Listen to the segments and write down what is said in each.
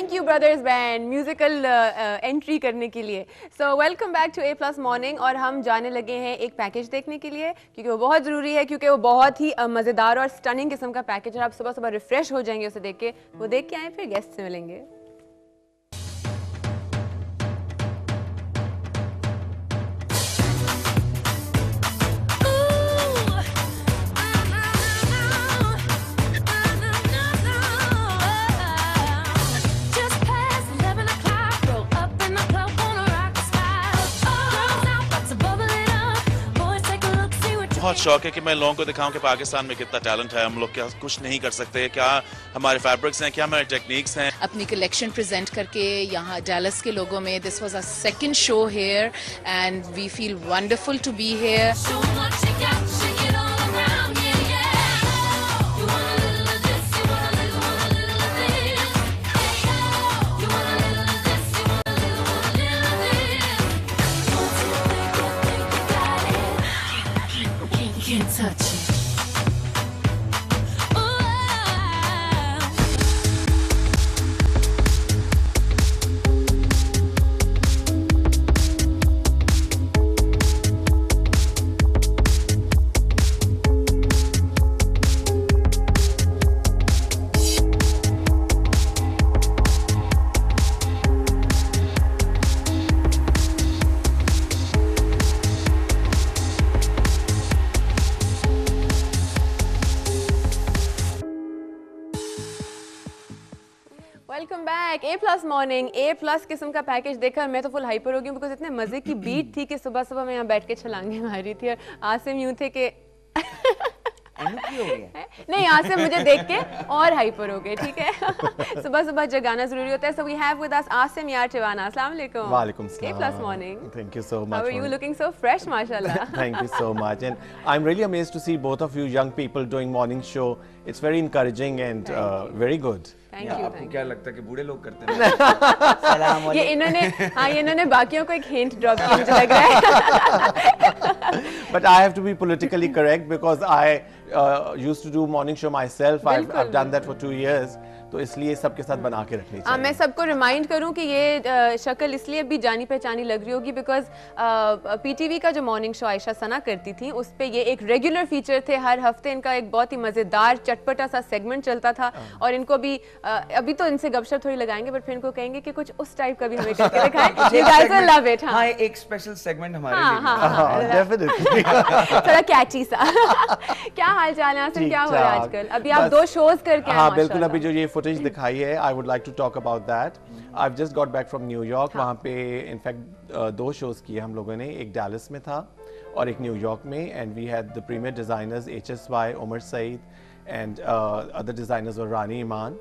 Thank you brothers band musical entry करने के लिए। So welcome back to A+ morning. और हम जाने लगे हैं एक पैकेज देखने के लिए, क्योंकि वो बहुत ज़रूरी है, क्योंकि वो बहुत ही मज़ेदार और स्टनिंग किस्म का पैकेज है। आप सुबह सुबह रिफ्रेश हो जाएंगे उसे देख के। वो देख के आए, फिर गेस्ट से मिलेंगे। बहुत शौक है कि मैं लोगों को दिखाऊं कि पाकिस्तान में कितना टैलेंट है। हम लोग क्या कुछ नहीं कर सकते, क्या हमारे फैब्रिक्स हैं, क्या हमारे टेक्निक्स हैं। अपनी कलेक्शन प्रेजेंट करके यहाँ डैलस के लोगों में this was our second show here and we feel wonderful to be here. Touch it. Welcome back A+ morning. A+ किस्म का पैकेज देखकर मैं तो फुल हाइपर हो गई, बिकॉज इतने मजे की बीट थी कि सुबह सुबह मैं यहाँ बैठ के छलांगे मारी थी। और आसिम यूं थे कि नहीं, आसिम मुझे देख के और हाइपर हो गए। ठीक है सुबह सुबह जगाना जरूरी होता है। So we have with us Asim Yar Tiwana. अस्सलाम वालेकुम। वालेकुम सलाम। A+ morning. Thank you so much. How are you looking so fresh, mashallah? Thank you so much. And I'm really amazed to see both of you young people doing morning show. It's very encouraging and very good. Thank you. आपको क्या लगता है कि बूढ़े लोग करते हैं? ये इन्होंने बाकियों को एक हिंट ड्रॉप किया, मुझे लग रहा है। But I have to be politically correct because I used to do morning show myself. I've done that for 2 years. तो इसलिए सबके साथ बना के रखनी चाहिए। मैं सबको रिमाइंड करूं कि ये शक्ल इसलिए भी जानी पहचानी लग रही होगी बिकॉज PTV का जो मॉर्निंग शो आयशा सना करती थी उस पे ये एक रेगुलर फीचर थे। हर हफ्ते इनका एक बहुत ही मजेदार चटपटा सा सेगमेंट चलता था। और इनको भी अभी तो इनसे गपशप थोड़ी लगाएंगे, बट फिर इनको कहेंगे कि कुछ उस टाइप का भी हमें करके दिखाएं। You guys will love it। हाँ, एक स्पेशल सेगमेंट हमारे लिए। Definitely। थोड़ा कैची सा। क्या हाल चाल है आसिम, क्या हो रहा है आजकल? अभी आप 2 शोज करके आए। हाँ बिल्कुल, अभी जो ये फुटेज दिखाई है I would like to talk about that. I've just got back from New York. वहाँ पे इनफैक्ट 2 शोज किए हम लोगों ने। एक डैलस में था और एक न्यूयॉर्क में। And we had the premier designers HSY, Umar Saeed and other designers और रानी ईमान।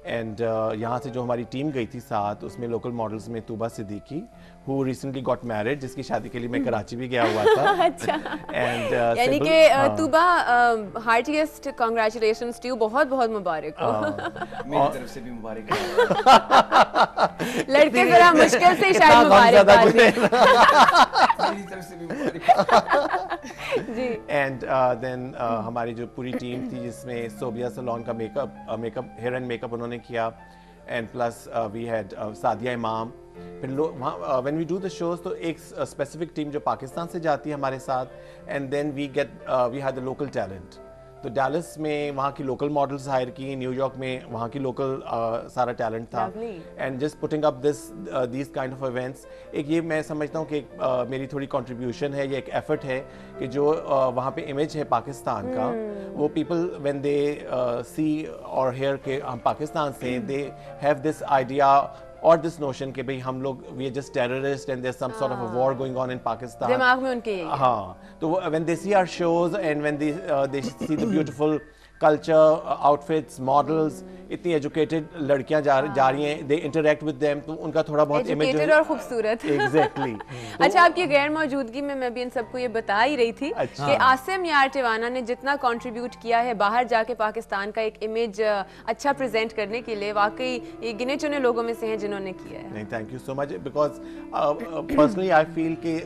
एंड यहाँ से जो हमारी टीम गई थी साथ, उसमें लोकल मॉडल्स में Tuba Siddiqui who recently got married, जिसकी शादी के लिए मैं कराची भी गया हुआ था। अच्छा। एंड यानी कि Tooba heartiest congratulations to you, बहुत बहुत मुबारक हो। मेरी तरफ से भी मुबारक है। लड़के जरा मुश्किल से शायद मुबारक मेरी तरफ से भी मुबारक जी। एंड देन हमारी जो पूरी टीम थी जिसमें सोबिया सलोन का मेकअप हेयर एंड मेकअप उन्होंने किया। And plus we had Sadia Imam. फिर वहाँ when we do the shows तो एक स्पेसिफिक टीम जो पाकिस्तान से जाती है हमारे साथ। And then we had the local talent. तो डैलस में वहाँ की लोकल मॉडल्स हायर की, न्यूयॉर्क में वहाँ की लोकल सारा टैलेंट था। And just putting up these kind of events, एक ये मैं समझता हूँ कि मेरी थोड़ी कंट्रीब्यूशन है, ये एक एफर्ट है कि जो वहाँ पे इमेज है पाकिस्तान का, वो पीपल व्हेन दे सी और हेयर के हम पाकिस्तान से, दे हैव दिस आइडिया और दिस नोशन कि भाई हम लोग we are just terrorist and there some sort of a war going on in Pakistan. दिमाग में उनके यही है। हाँ, तो when they see our shows and when they see the beautiful culture, outfits, models, इतनी एजुकेटेड लड़कियां जा रही हैं, दे इंटरेक्ट विद देम, तो उनका थोड़ा बहुत इमेज और खूबसूरत। एग्जैक्टली। अच्छा, आपकी गैर मौजूदगी में मैं भी इन सबको ये बता ही रही थी कि आसिम यार टिवाना ने जितना कंट्रीब्यूट किया है बाहर जाके पाकिस्तान का एक इमेज अच्छा प्रेजेंट करने के लिए, वाकई ये गिने चुने लोगों में से हैं जिन्होंने किया है। नहीं, thank you so much, because personally I feel कि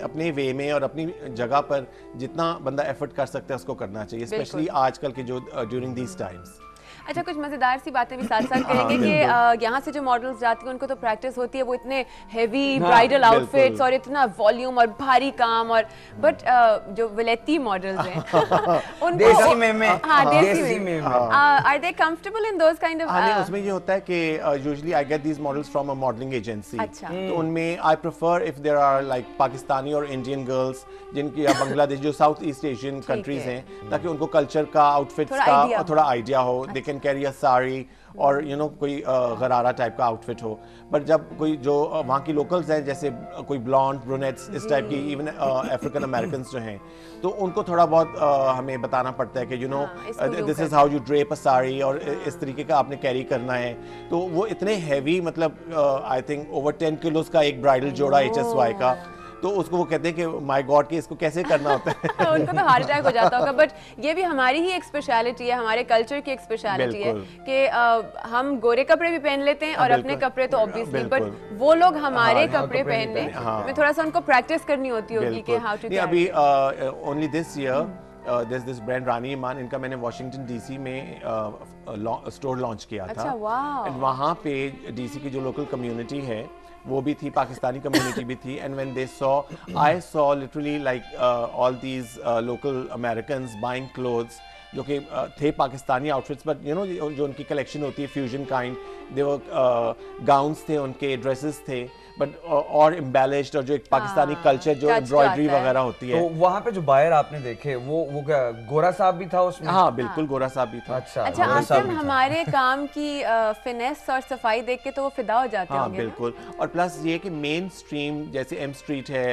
अपने वे में और अपनी जगह पर जितना बंदा एफर्ट कर सकता है उसको करना चाहिए, स्पेशली आजकल के जो ड्यूरिंग दीज टाइम्स। अच्छा, कुछ मजेदार सी बातें भी साथ साथ करेंगे कि यहाँ से जो मॉडल्स जाती हैं उनको तो प्रैक्टिस होती है, वो इतने हेवी ब्राइडल आउटफिट्स और इतना वॉल्यूम और भारी काम, और बट जो विलेती मॉडल्स हैं उनको देसी में हाँ देसी में are they comfortable in those kind of? हाँ, नहीं, उसमें ये होता है कि usually I get these models from a modelling agency. अच्छा। तो उनमें I prefer if there are like Pakistani और इंडियन गर्ल्स जिनकी या बांग्लादेश जो साउथ ईस्ट एशियन कंट्रीज हैं, ताकि उनको कल्चर का, आउटफिट्स का थोड़ा आइडिया हो। They can carry a sari और यू नो कोई गरारा टाइप का आउटफिट हो। बट जब कोई जो वहाँ की लोकल्स हैं, जैसे कोई ब्लॉन्ड, ब्रूनेट्स, इस टाइप की, इवन अफ्रीकन अमेरिकन जो हैं, तो उनको थोड़ा बहुत हमें बताना पड़ता है कि you know this is how you drape a sari, और इस तरीके का आपने कैरी करना है। तो वो इतने हैवी, मतलब आई थिंक ओवर 10 किलोस का एक ब्राइडल जोड़ा HSY का, तो उसको वो कहते हैं कि माय गॉड कि इसको कैसे करना होता है। उनको तो हार्ट अटैक हो जाता होगा। बट ये भी हमारी ही एक स्पेशलिटी है, हमारे कल्चर की एक स्पेशलिटी है कि हम गोरे कपड़े भी पहन लेते हैं और अपने कपड़े तो ऑब्वियसली, बट वो लोग हमारे कपड़े पहनने में थोड़ा सा उनको प्रैक्टिस करनी होती होगी कि हाउ टू। अभी only this year this brand Rani Iman, इनका मैंने वॉशिंगटन DC में स्टोर लॉन्च किया था। एंड वहाँ पे DC की जो लोकल कम्युनिटी है वो भी थी, पाकिस्तानी कम्युनिटी भी थी। And when they saw, I saw literally like all these local Americans buying clothes जो कि थे Pakistani outfits, but you know जो उनकी कलेक्शन होती है फ्यूजन काइंड, दे वो गाउन्स थे, उनके ड्रेसेस थे, बट और एम्बेलिश्ड, और जो एक पाकिस्तानी कल्चर जो एम्ब्रॉयडरी वगैरह होती है। तो वहाँ पे जो बायर आपने देखे वो क्या गोरा साहब भी था उसमें? हाँ बिल्कुल, गोरा साहब भी था। अच्छा, आसिम, हमारे काम की फिनेस और सफाई देख के तो वो फिदा हो जाते होंगे। बिल्कुल। और प्लस ये कि मेन स्ट्रीम जैसे M स्ट्रीट है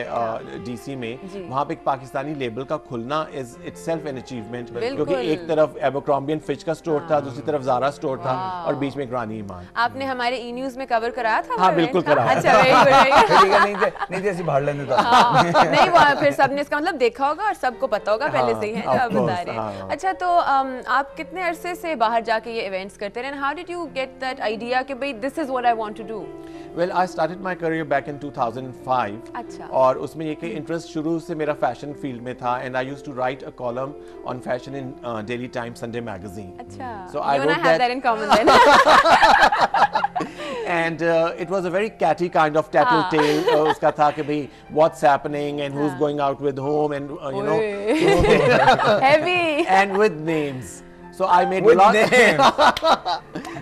DC में, वहाँ पे एक पाकिस्तानी लेबल का खुलना इज इटसेल्फ एन अचीवमेंट, क्योंकि एक तरफ एबरक्रॉम्बी एंड फिच का स्टोर था, दूसरी तरफ ज़ारा स्टोर था, और बीच में एक रानी ईमान। आपने हमारे E-News में कवर कराया था? हाँ बिल्कुल कराया। अच्छा, नहीं थे ऐसी भाड़ लेने तो नहीं, वो फिर सबने इसका मतलब देखा होगा और सबको पता होगा पहले से ही है, आप बता रहे हैं। अच्छा, तो आप कितने अरसे से बाहर जाके ये इवेंट्स करते रहे? How did you get that idea कि भाई this is what I want to do? Well, I started my career back in 2005। अच्छा। और उसमें ये कि इंटरेस्ट शुरू से मेरा फैशन फील्ड में था, and I used to write a column on fashion in Daily Times Sunday magazine. अच्छा, so I wrote that in common then. And it was a very catty kind of tattletale. उसका था कि भाई what's happening and who's going out with whom, and you know, heavy and with names. So I made a lot.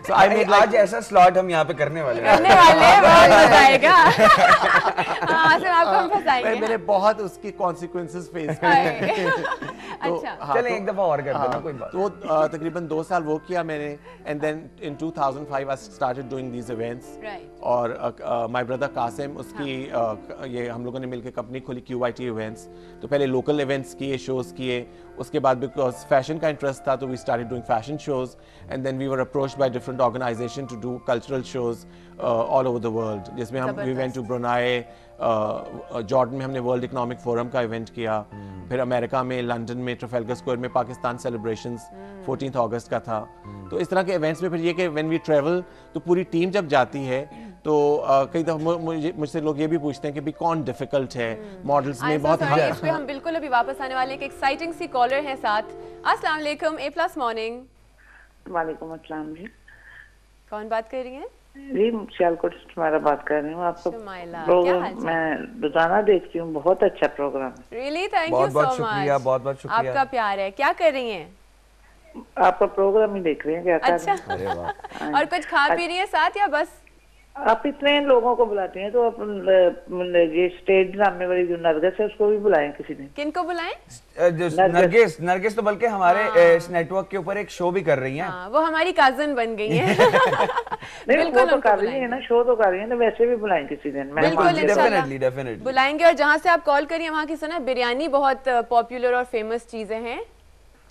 So I made आज ऐसा slot हम यहाँ पे करने वाले हैं। बहुत मजा आएगा। हाँ, सिर्फ आपको हम फंसाएंगे। मैंने बहुत उसकी consequences face किए। अच्छा, चलें एक दफा और कर देना, कोई बात। तो तकरीबन 2 साल वो किया मैंने, and then in 2005 I started doing these events. Right. और my brother कासिम, उसकी ये हम लोगों ने मिलकर कंपनी खोली QYT Events। तो पहले लोकल इवेंट्स किए, शोज किए, उसके बाद बिकॉज फैशन का इंटरेस्ट था तो we started doing fashion shows, and then we were approached by different organisation to do cultural shows all over the world, जिसमें हम we went to Brunei, Jordan में हमने वर्ल्ड इकोनॉमिक फोरम का event किया, फिर America में London में ट्रफेल्गर square में पाकिस्तान सेलिब्रेशंस 14 अगस्त का था। तो इस तरह के इवेंट्स में फिर ये कि व्हेन वी ट्रैवल तो पूरी टीम जब जाती है तो कई दफ़ा मुझसे लोग ये भी पूछते हैं कि भी कौन डिफिकल्ट है मॉडल्स में। बहुत इस पे हम बिल्कुल अभी वापस आने वाले, एक एक्साइटिंग सी कॉलर है साथ। अस्सलाम वालेकुम, A+ मॉर्निंग। वालेकुम अस्सलाम जी। कौन बात कर रही हैं? जी सियालकोट से तुम्हारा बात कर रही हूँ। आपको शुमाइला, प्रोग्राम मैं रोजाना देखती हूँ, बहुत अच्छा प्रोग्राम है। Really, thank you so much. बहुत बहुत शुक्रिया, आपका प्यार है। क्या कर रही हैं? आपका प्रोग्राम ही देख रही हैं, क्या कर रही हैं? अच्छा, और कुछ खा पी रही है साथ या बस? आप इतने लोगों को बुलाते हैं तो आप ये स्टेज ड्रामे वाली जो नरगिस है उसको भी बुलाएं किसी दिन। किनको बुलाएं? नरगिस तो बल्कि हमारे इस नेटवर्क के ऊपर एक शो भी कर रही हैं। वो हमारी काजन बन गई हैं। नहीं, वो तो कर रही है ना, शो तो कर रही है, तो वैसे भी बुलाएं किसी दिन। डेफिनेटली बुलाएंगे। और जहाँ से आप कॉल करिए वहाँ की सुना बिरयानी बहुत पॉपुलर और फेमस चीजें हैं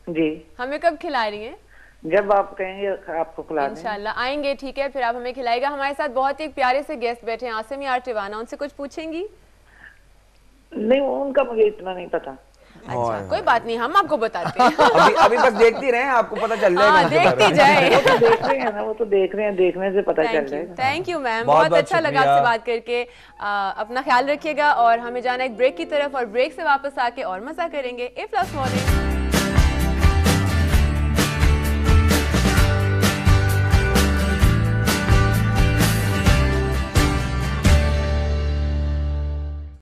जी। हमें कब खिला रही हैं? जब आप कहेंगे आपको खिला देंगे। इंशाल्लाह आएंगे, ठीक है, फिर आप हमें खिलाएगा। हमारे साथ बहुत ही प्यारे से गेस्ट बैठे हैं, आसिम यार टिवाना, उनसे कुछ पूछेंगी? नहीं, उनका मुझे इतना नहीं पता। अच्छा, कोई बात नहीं, हम आपको बताते हैं। अभी बस देखती रहें, आपको पता चल जाएगा। देखती जाए। वो तो देख रहे हैं ना, वो तो देख रहे हैं, देखने से पता चल जाएगा। थैंक यू मैम, बहुत अच्छा लगा आपसे बात करके। अपना ख्याल रखिएगा और हमें जाना एक ब्रेक की तरफ, और ब्रेक से वापस आके और मजा करेंगे। A+ morning.